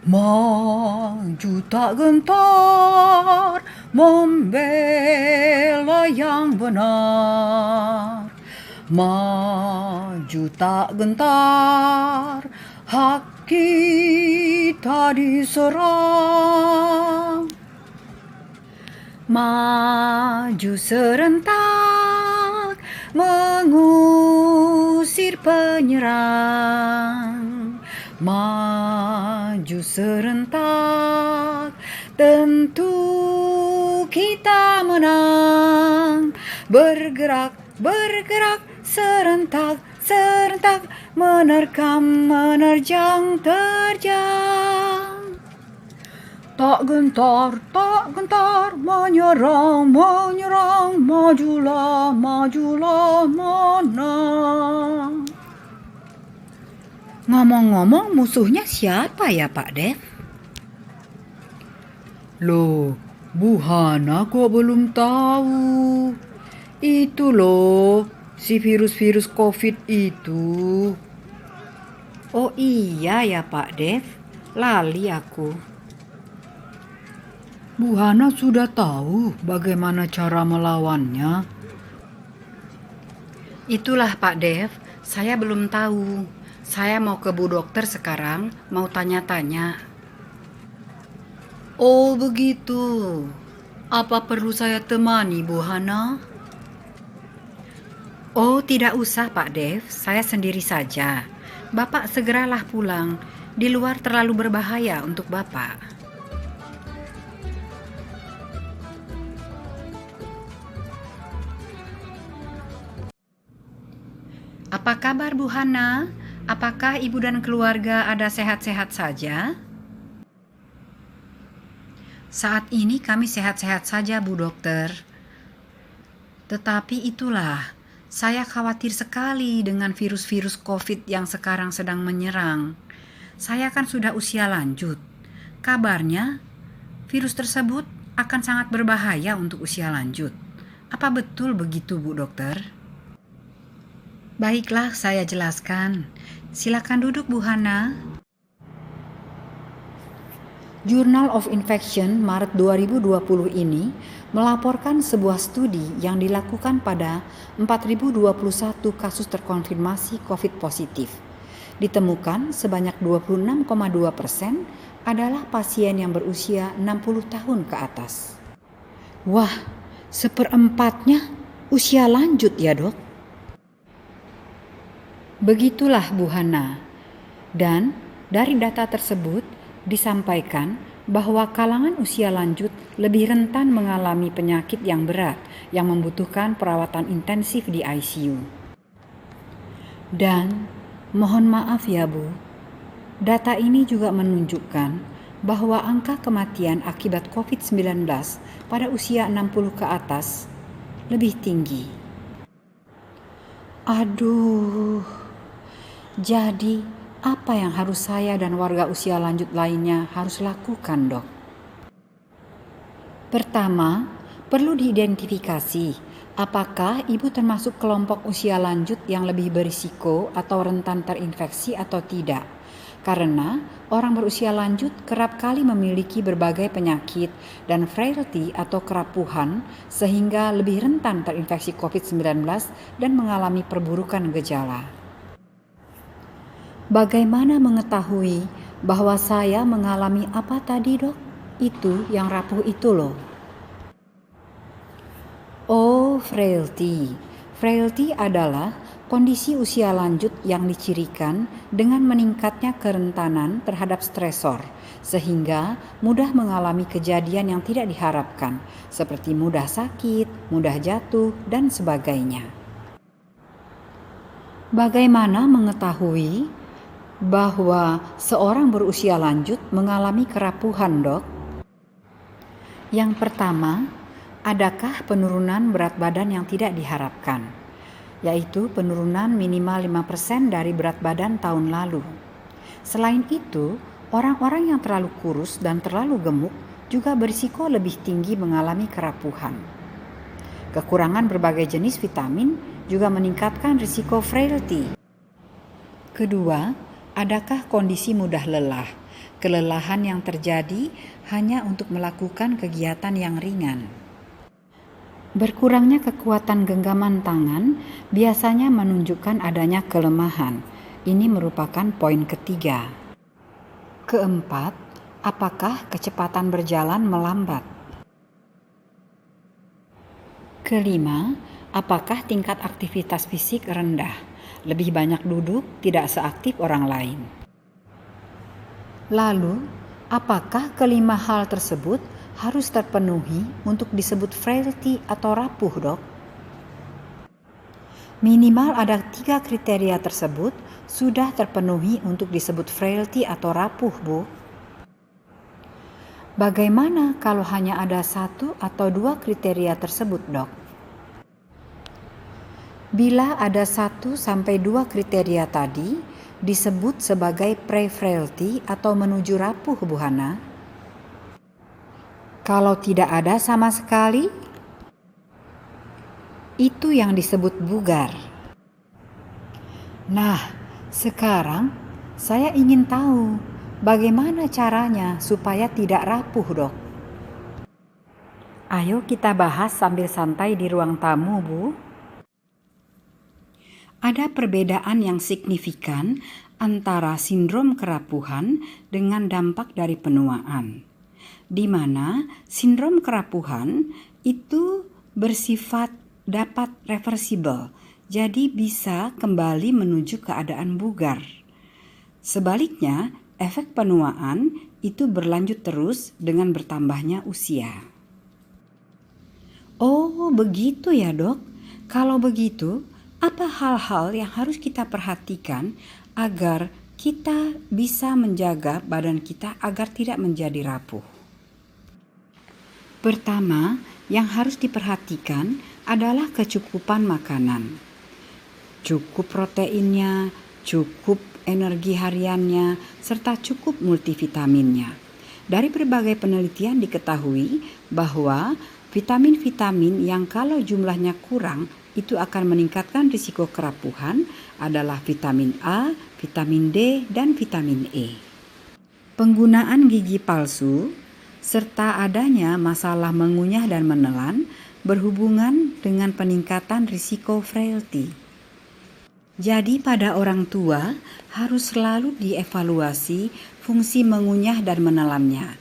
Maju tak gentar, membela yang benar. Maju tak gentar, hak kita diserang. Maju serentak, mengusir penyerang. Maju serentak, tentu kita menang. Bergerak, bergerak, serentak, serentak, menerkam, menerjang, terjang. Tak gentar, menyerang, menyerang, majulah, majulah, menang. Ngomong-ngomong, musuhnya siapa ya Pak Dev? Loh, Bu Hana kok belum tahu? Itu loh, si virus-virus COVID itu. Oh iya ya Pak Dev, lali aku. Bu Hana sudah tahu bagaimana cara melawannya? Itulah Pak Dev, saya belum tahu. Saya mau ke Bu Dokter sekarang, mau tanya-tanya. Oh begitu. Apa perlu saya temani Bu Hana? Oh tidak usah Pak Dev, saya sendiri saja. Bapak segeralah pulang, di luar terlalu berbahaya untuk Bapak. Apa kabar Bu Hana? Apakah ibu dan keluarga ada sehat-sehat saja? Saat ini kami sehat-sehat saja Bu Dokter. Tetapi itulah, saya khawatir sekali dengan virus-virus COVID yang sekarang sedang menyerang. Saya kan sudah usia lanjut. Kabarnya, virus tersebut akan sangat berbahaya untuk usia lanjut. Apa betul begitu Bu Dokter? Baiklah, saya jelaskan. Silakan duduk Bu Hana. Journal of Infection Maret 2020 ini melaporkan sebuah studi yang dilakukan pada 4.021 kasus terkonfirmasi COVID positif. Ditemukan sebanyak 26,2% adalah pasien yang berusia 60 tahun ke atas. Wah, seperempatnya usia lanjut ya Dok? Begitulah Bu Hana. Dan dari data tersebut disampaikan bahwa kalangan usia lanjut lebih rentan mengalami penyakit yang berat yang membutuhkan perawatan intensif di ICU. Dan mohon maaf ya Bu, data ini juga menunjukkan bahwa angka kematian akibat COVID-19 pada usia 60 ke atas lebih tinggi. Aduh, jadi apa yang harus saya dan warga usia lanjut lainnya harus lakukan, Dok? Pertama, perlu diidentifikasi apakah ibu termasuk kelompok usia lanjut yang lebih berisiko atau rentan terinfeksi atau tidak. Karena orang berusia lanjut kerap kali memiliki berbagai penyakit dan frailty atau kerapuhan sehingga lebih rentan terinfeksi COVID-19 dan mengalami perburukan gejala. Bagaimana mengetahui bahwa saya mengalami apa tadi Dok? Itu yang rapuh itu loh. Oh, frailty. Frailty adalah kondisi usia lanjut yang dicirikan dengan meningkatnya kerentanan terhadap stresor, sehingga mudah mengalami kejadian yang tidak diharapkan, seperti mudah sakit, mudah jatuh, dan sebagainya. Bagaimana mengetahui bahwa seorang berusia lanjut mengalami kerapuhan, Dok? Yang pertama, adakah penurunan berat badan yang tidak diharapkan, yaitu penurunan minimal 5% dari berat badan tahun lalu. Selain itu, orang-orang yang terlalu kurus dan terlalu gemuk juga berisiko lebih tinggi mengalami kerapuhan. Kekurangan berbagai jenis vitamin juga meningkatkan risiko frailty. Kedua, Adakah kondisi mudah lelah? Kelelahan yang terjadi hanya untuk melakukan kegiatan yang ringan. Berkurangnya kekuatan genggaman tangan biasanya menunjukkan adanya kelemahan. Ini merupakan poin ketiga. Keempat, apakah kecepatan berjalan melambat? Kelima, apakah tingkat aktivitas fisik rendah? Lebih banyak duduk, tidak seaktif orang lain. Lalu, apakah kelima hal tersebut harus terpenuhi untuk disebut frailty atau rapuh, dok? Minimal ada 3 kriteria tersebut sudah terpenuhi untuk disebut frailty atau rapuh, Bu. Bagaimana kalau hanya ada 1 atau 2 kriteria tersebut, dok? Bila ada 1 sampai 2 kriteria tadi disebut sebagai pre-frailty atau menuju rapuh, Bu Hana. Kalau tidak ada sama sekali, itu yang disebut bugar. Nah, sekarang saya ingin tahu bagaimana caranya supaya tidak rapuh, dok. Ayo kita bahas sambil santai di ruang tamu, Bu. Ada perbedaan yang signifikan antara sindrom kerapuhan dengan dampak dari penuaan, di mana sindrom kerapuhan itu bersifat dapat reversibel, jadi bisa kembali menuju keadaan bugar. Sebaliknya, efek penuaan itu berlanjut terus dengan bertambahnya usia. Oh, begitu ya, dok. Kalau begitu, apa hal-hal yang harus kita perhatikan agar kita bisa menjaga badan kita agar tidak menjadi rapuh? Pertama, yang harus diperhatikan adalah kecukupan makanan. Cukup proteinnya, cukup energi hariannya, serta cukup multivitaminnya. Dari berbagai penelitian diketahui bahwa vitamin-vitamin yang kalau jumlahnya kurang itu akan meningkatkan risiko kerapuhan adalah vitamin A, vitamin D, dan vitamin E. Penggunaan gigi palsu serta adanya masalah mengunyah dan menelan berhubungan dengan peningkatan risiko frailty. Jadi pada orang tua harus selalu dievaluasi fungsi mengunyah dan menelannya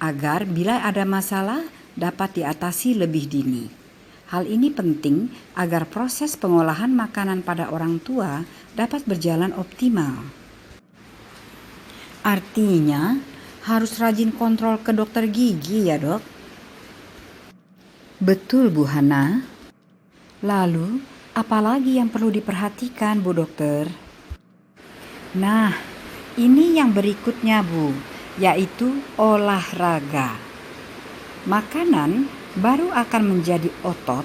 agar bila ada masalah dapat diatasi lebih dini. Hal ini penting agar proses pengolahan makanan pada orang tua dapat berjalan optimal. Artinya, harus rajin kontrol ke dokter gigi ya, dok? Betul, Bu Hana. Lalu, apalagi yang perlu diperhatikan, Bu Dokter? Nah, ini yang berikutnya, Bu, yaitu olahraga. Makanan baru akan menjadi otot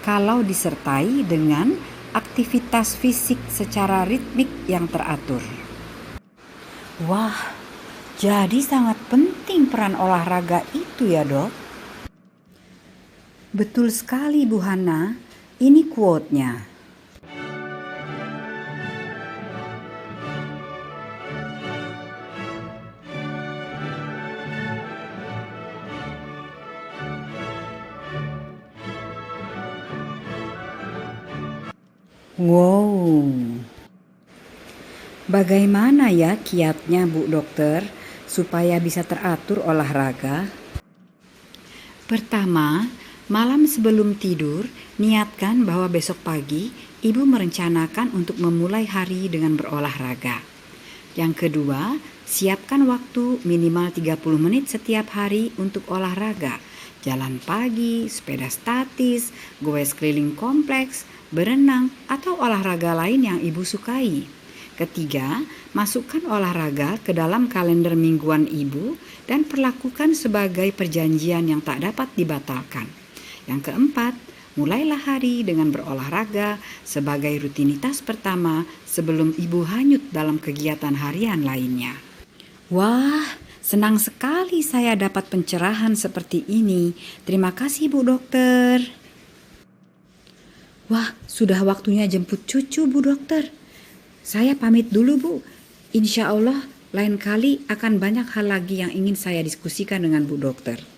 kalau disertai dengan aktivitas fisik secara ritmik yang teratur. Wah, jadi sangat penting peran olahraga itu ya, dok? Betul sekali, Bu Hana. Ini quote-nya. Wow, bagaimana ya kiatnya, Bu Dokter, supaya bisa teratur olahraga? Pertama, malam sebelum tidur, niatkan bahwa besok pagi Ibu merencanakan untuk memulai hari dengan berolahraga. Yang kedua, siapkan waktu minimal 30 menit setiap hari untuk olahraga. Jalan pagi, sepeda statis, goes keliling kompleks, berenang, atau olahraga lain yang Ibu sukai. Ketiga, masukkan olahraga ke dalam kalender mingguan Ibu dan perlakukan sebagai perjanjian yang tak dapat dibatalkan. Yang keempat, mulailah hari dengan berolahraga sebagai rutinitas pertama sebelum Ibu hanyut dalam kegiatan harian lainnya. Wah, senang sekali saya dapat pencerahan seperti ini. Terima kasih, Bu Dokter. Wah, sudah waktunya jemput cucu, Bu Dokter. Saya pamit dulu, Bu. Insya Allah lain kali akan banyak hal lagi yang ingin saya diskusikan dengan Bu Dokter.